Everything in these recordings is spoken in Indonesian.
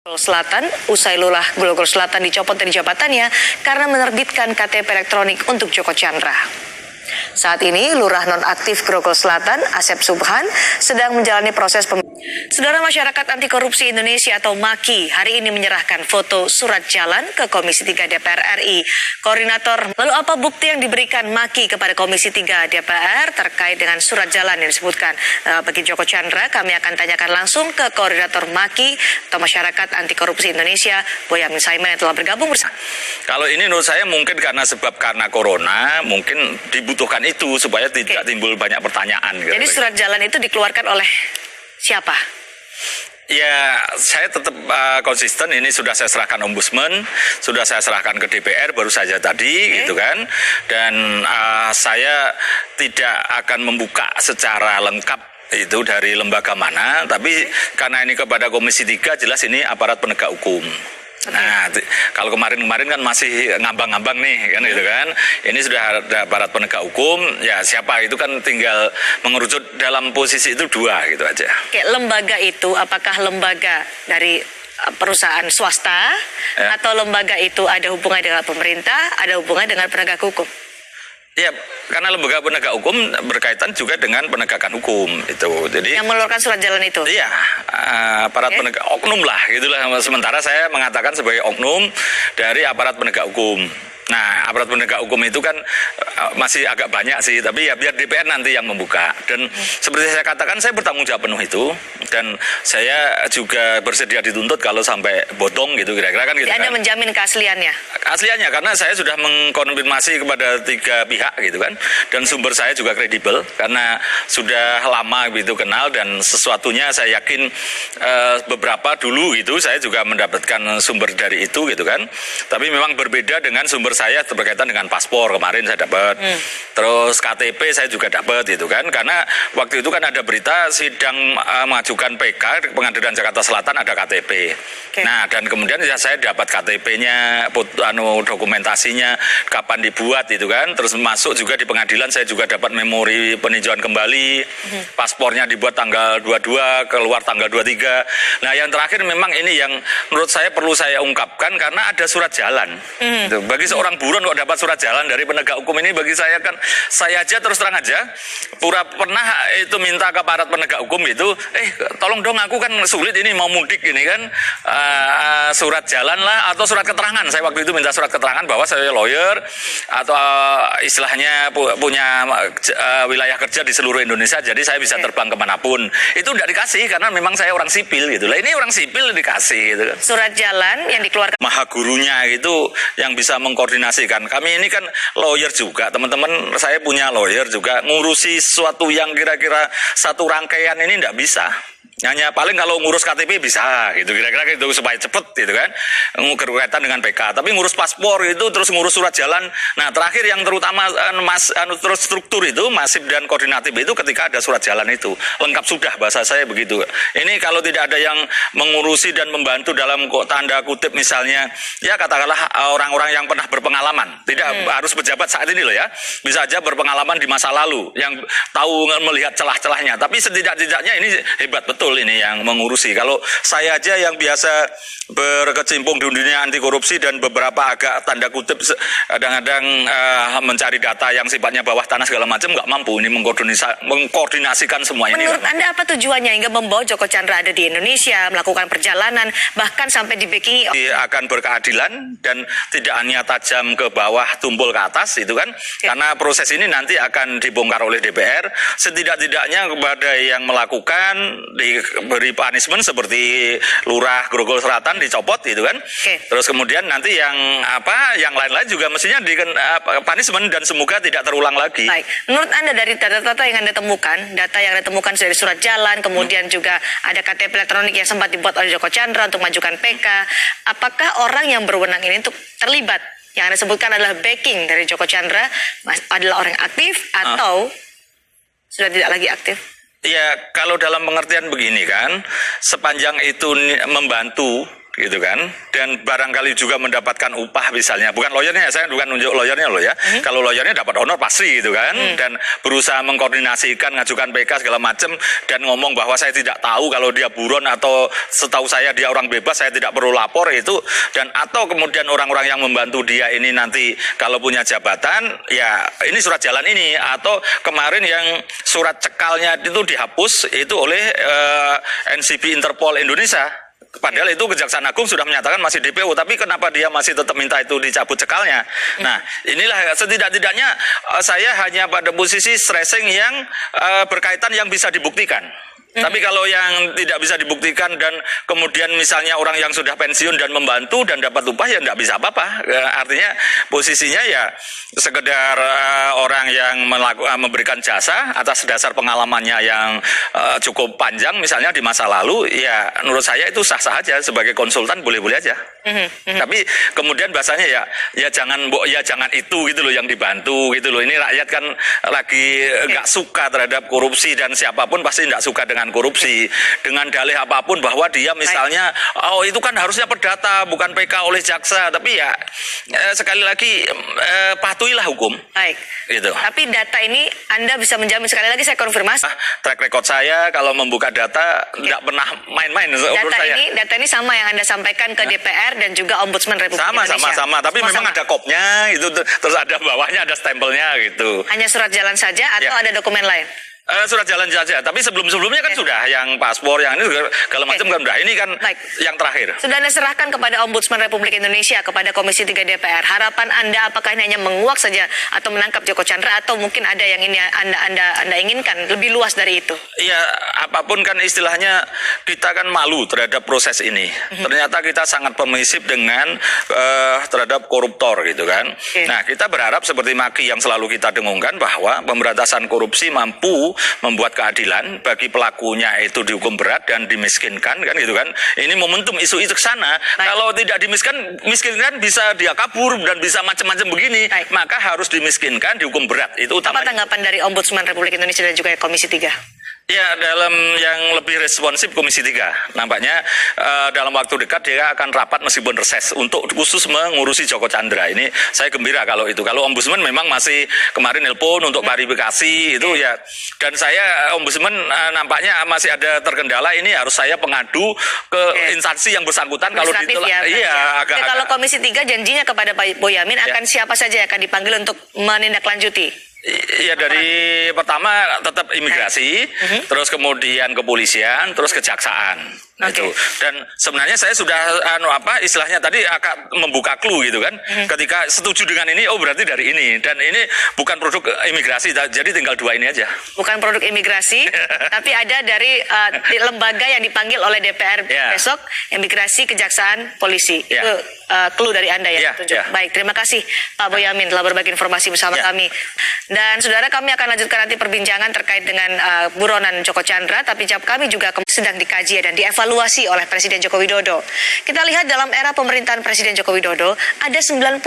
Selatan, usai Lurah Grogol Selatan dicopot dari jabatannya karena menerbitkan KTP elektronik untuk Joko Chandra. Saat ini, Lurah nonaktif Grogol Selatan, Asep Subhan, sedang menjalani proses Saudara Masyarakat Anti Korupsi Indonesia atau MAKI hari ini menyerahkan foto surat jalan ke Komisi 3 DPR RI. Koordinator, lalu apa bukti yang diberikan MAKI kepada Komisi 3 DPR terkait dengan surat jalan yang disebutkan bagi Joko Chandra? Kami akan tanyakan langsung ke Koordinator MAKI atau Masyarakat Anti Korupsi Indonesia, Boyamin Saiman yang telah bergabung bersama. Kalau ini menurut saya mungkin karena corona, mungkin dibutuhkan itu supaya tidak timbul banyak pertanyaan. Jadi surat jalan itu dikeluarkan oleh siapa? Ya, saya tetap konsisten. Ini sudah saya serahkan Ombudsman, sudah saya serahkan ke DPR baru saja tadi, gitu kan. Dan saya tidak akan membuka secara lengkap itu dari lembaga mana, tapi karena ini kepada Komisi 3 jelas ini aparat penegak hukum. Nah, kalau kemarin kan masih ngambang-ngambang nih, kan gitu kan. Ini sudah ada aparat penegak hukum, ya siapa itu kan tinggal mengerucut dalam posisi itu dua gitu aja. Oke, lembaga itu apakah lembaga dari perusahaan swasta atau lembaga itu ada hubungan dengan pemerintah, ada hubungan dengan penegak hukum? Ya, karena lembaga penegak hukum berkaitan juga dengan penegakan hukum itu. Jadi yang mengeluarkan surat jalan itu. Iya, aparat penegak oknum lah gitulah. Sementara saya mengatakan sebagai oknum dari aparat penegak hukum. Nah, aparat penegak hukum itu kan masih agak banyak sih, tapi ya biar DPR nanti yang membuka. Dan seperti saya katakan, saya bertanggung jawab penuh itu, dan saya juga bersedia dituntut kalau sampai botong gitu, kira-kira kan gitu. Jadi kan. Anda menjamin keasliannya? Asliannya, karena saya sudah mengkonfirmasi kepada 3 pihak gitu kan, dan sumber saya juga kredibel, karena sudah lama gitu kenal, dan sesuatunya saya yakin beberapa dulu gitu, saya juga mendapatkan sumber dari itu gitu kan. Tapi memang berbeda dengan sumber saya berkaitan dengan paspor, kemarin saya dapat. Terus KTP saya juga dapat gitu kan, karena waktu itu kan ada berita sidang mengajukan PK Pengadilan Jakarta Selatan ada KTP. Nah, dan kemudian ya saya dapat KTP-nya, dokumentasinya kapan dibuat itu kan. Terus masuk juga di pengadilan saya juga dapat memori peninjauan kembali. Paspornya dibuat tanggal 22, keluar tanggal 23. Nah, yang terakhir memang ini yang menurut saya perlu saya ungkapkan karena ada surat jalan. Bagi seorang buron kok dapat surat jalan dari penegak hukum ini, bagi saya kan, saya aja terus terang aja pernah itu minta ke aparat penegak hukum itu, tolong dong aku kan sulit ini mau mudik ini kan, surat jalan lah atau surat keterangan. Saya waktu itu minta surat keterangan bahwa saya lawyer atau istilahnya punya wilayah kerja di seluruh Indonesia, jadi saya bisa terbang kemanapun. Itu tidak dikasih karena memang saya orang sipil gitu lah. Ini orang sipil dikasih gitu kan. Surat jalan yang dikeluarkan Maha gurunya itu yang bisa mengkoordinasikan. Kami ini kan lawyer juga, teman-teman saya punya lawyer juga, ngurusi sesuatu yang kira-kira satu rangkaian ini tidak bisa. Hanya paling kalau ngurus KTP bisa gitu, kira-kira gitu supaya cepet gitu kan, berkaitan dengan PK. Tapi ngurus paspor itu, terus ngurus surat jalan. Nah, terakhir yang terutama terus struktur itu masif dan koordinatif itu ketika ada surat jalan itu lengkap sudah, bahasa saya begitu. Ini kalau tidak ada yang mengurusi dan membantu dalam tanda kutip misalnya, ya katakanlah orang-orang yang pernah berpengalaman, tidak harus pejabat saat ini loh ya, bisa aja berpengalaman di masa lalu yang tahu melihat celah-celahnya. Tapi setidak-tidaknya ini hebat betul ini yang mengurusi. Kalau saya aja yang biasa berkecimpung di dunia anti korupsi dan beberapa agak tanda kutip kadang-kadang mencari data yang sifatnya bawah tanah segala macam, nggak mampu ini mengkoordinasikan semua ini. Menurut Anda apa tujuannya hingga membawa Joko Chandra ada di Indonesia, melakukan perjalanan, bahkan sampai dibackingi? Akan berkeadilan dan tidak hanya tajam ke bawah tumpul ke atas itu kan, karena proses ini nanti akan dibongkar oleh DPR. Setidak-tidaknya kepada yang melakukan diberi punishment seperti Lurah Grogol Selatan dicopot gitu kan. Terus kemudian nanti yang lain-lain juga mestinya di punishment dan semoga tidak terulang lagi. Baik. Menurut Anda dari data-data yang Anda temukan, dari surat jalan, kemudian juga ada KTP elektronik yang sempat dibuat oleh Joko Chandra untuk mengajukan PK, apakah orang yang berwenang ini untuk terlibat? Yang Anda sebutkan adalah backing dari Joko Chandra adalah orang aktif atau sudah tidak lagi aktif? Ya, kalau dalam pengertian begini kan, sepanjang itu membantu gitu kan, dan barangkali juga mendapatkan upah misalnya, bukan lawyernya, saya bukan nunjuk lawyernya loh ya, kalau lawyernya dapat honor pasti gitu kan, dan berusaha mengkoordinasikan, ngajukan PK segala macam, dan ngomong bahwa saya tidak tahu kalau dia buron atau setahu saya dia orang bebas, saya tidak perlu lapor itu, dan atau kemudian orang-orang yang membantu dia ini nanti kalau punya jabatan, ya ini surat jalan ini, atau kemarin yang surat cekalnya itu dihapus itu oleh NCB Interpol Indonesia. Padahal itu Kejaksaan Agung sudah menyatakan masih DPO, tapi kenapa dia masih tetap minta itu dicabut cekalnya? Nah, inilah setidak-tidaknya saya hanya pada posisi stressing yang berkaitan yang bisa dibuktikan. Tapi kalau yang tidak bisa dibuktikan dan kemudian misalnya orang yang sudah pensiun dan membantu dan dapat upah, ya tidak bisa apa-apa. Artinya posisinya ya sekedar orang yang memberikan jasa atas dasar pengalamannya yang cukup panjang misalnya di masa lalu, ya menurut saya itu sah-sah aja sebagai konsultan, boleh-boleh aja. Tapi kemudian bahasanya ya jangan itu gitu loh yang dibantu gitu loh. Ini rakyat kan lagi nggak suka terhadap korupsi, dan siapapun pasti nggak suka dengan korupsi, dengan dalih apapun bahwa dia misalnya itu kan harusnya perdata bukan PK oleh jaksa, tapi ya sekali lagi patuhilah hukum. Baik. Gitu. Tapi data ini Anda bisa menjamin, sekali lagi saya konfirmasi. Track record saya kalau membuka data tidak pernah main-main. Data ini sama yang Anda sampaikan ke DPR dan juga Ombudsman Republik Indonesia. Sama. Tapi memang ada kopnya itu, terus ada bawahnya ada stempelnya gitu. Hanya surat jalan saja atau ada dokumen lain? Surat jalan saja, tapi sebelumnya kan sudah yang paspor, yang ini segala macam kan udah. Ini kan yang terakhir. Sudah Anda serahkan kepada Ombudsman Republik Indonesia, kepada Komisi 3 DPR. Harapan Anda apakah ini hanya menguak saja atau menangkap Joko Chandra, atau mungkin ada yang ini Anda inginkan lebih luas dari itu? Iya, apapun kan istilahnya, kita kan malu terhadap proses ini. Ternyata kita sangat permisif dengan terhadap koruptor gitu kan. Nah, kita berharap seperti Maki yang selalu kita dengungkan bahwa pemberantasan korupsi mampu membuat keadilan bagi pelakunya itu dihukum berat dan dimiskinkan kan gitu kan. Ini momentum isu itu ke sana. Kalau tidak dimiskinkan bisa dia kabur dan bisa macam-macam begini. Maka harus dimiskinkan, dihukum berat. Itu utamanya. Apa tanggapan dari Ombudsman Republik Indonesia dan juga Komisi 3? Ya, dalam yang lebih responsif Komisi 3. Nampaknya dalam waktu dekat dia akan rapat meskipun reses untuk khusus mengurusi Joko Chandra. Ini saya gembira kalau itu. Kalau Ombudsman memang masih kemarin nelpon untuk klarifikasi itu ya. Dan saya Ombudsman nampaknya masih ada terkendala, ini harus saya pengadu ke instansi yang bersangkutan kalau ditolak. Kalau Komisi 3 janjinya kepada Pak Boyamin akan siapa saja yang akan dipanggil untuk menindaklanjuti? Iya, dari pertama tetap imigrasi, terus kemudian kepolisian, terus kejaksaan. Itu. Dan sebenarnya saya sudah istilahnya tadi agak membuka clue gitu kan. Ketika setuju dengan ini, berarti dari ini, dan ini bukan produk imigrasi, jadi tinggal dua ini aja. Bukan produk imigrasi, tapi ada dari lembaga yang dipanggil oleh DPR besok, imigrasi, kejaksaan, polisi. Itu clue dari Anda ya. Baik, terima kasih Pak Boyamin telah berbagi informasi bersama kami. Dan saudara, kami akan lanjutkan nanti perbincangan terkait dengan buronan Joko Chandra, tapi kami juga sedang dikaji dan dievaluasi oleh Presiden Joko Widodo. Kita lihat dalam era pemerintahan Presiden Joko Widodo, ada 96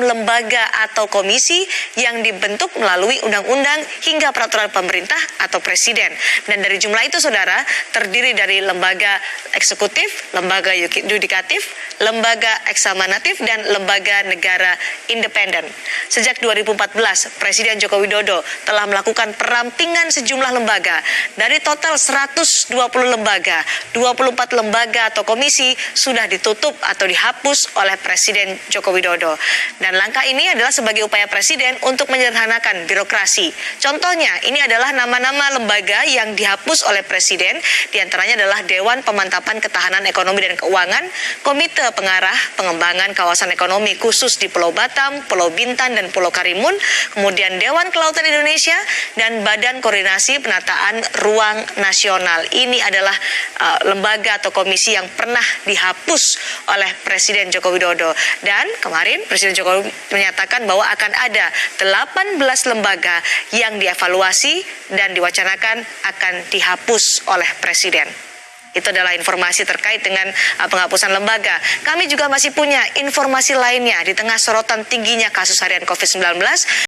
lembaga atau komisi yang dibentuk melalui undang-undang hingga peraturan pemerintah atau presiden. Dan dari jumlah itu, saudara, terdiri dari lembaga eksekutif, lembaga yudikatif, lembaga eksamanatif, dan lembaga negara independen. Sejak 2014, Presiden Joko Widodo telah melakukan perampingan sejumlah lembaga. Dari total 120 lembaga, 24 lembaga atau komisi sudah ditutup atau dihapus oleh Presiden Joko Widodo. Dan langkah ini adalah sebagai upaya Presiden untuk menyederhanakan birokrasi. Contohnya, ini adalah nama-nama lembaga yang dihapus oleh Presiden. Di antaranya adalah Dewan Pemantapan Ketahanan Ekonomi dan Keuangan, Komite Pengarah Pengembangan Kawasan Ekonomi Khusus di Pulau Batam, Pulau Bintan, dan Pulau Karimun, kemudian Dewan Kelautan Indonesia, dan Badan Koordinasi Penataan Ruang Nasional. Ini adalah lembaga atau komisi yang pernah dihapus oleh Presiden Joko Widodo. Dan kemarin Presiden Jokowi menyatakan bahwa akan ada 18 lembaga yang dievaluasi dan diwacanakan akan dihapus oleh Presiden. Itu adalah informasi terkait dengan penghapusan lembaga. Kami juga masih punya informasi lainnya di tengah sorotan tingginya kasus harian COVID-19.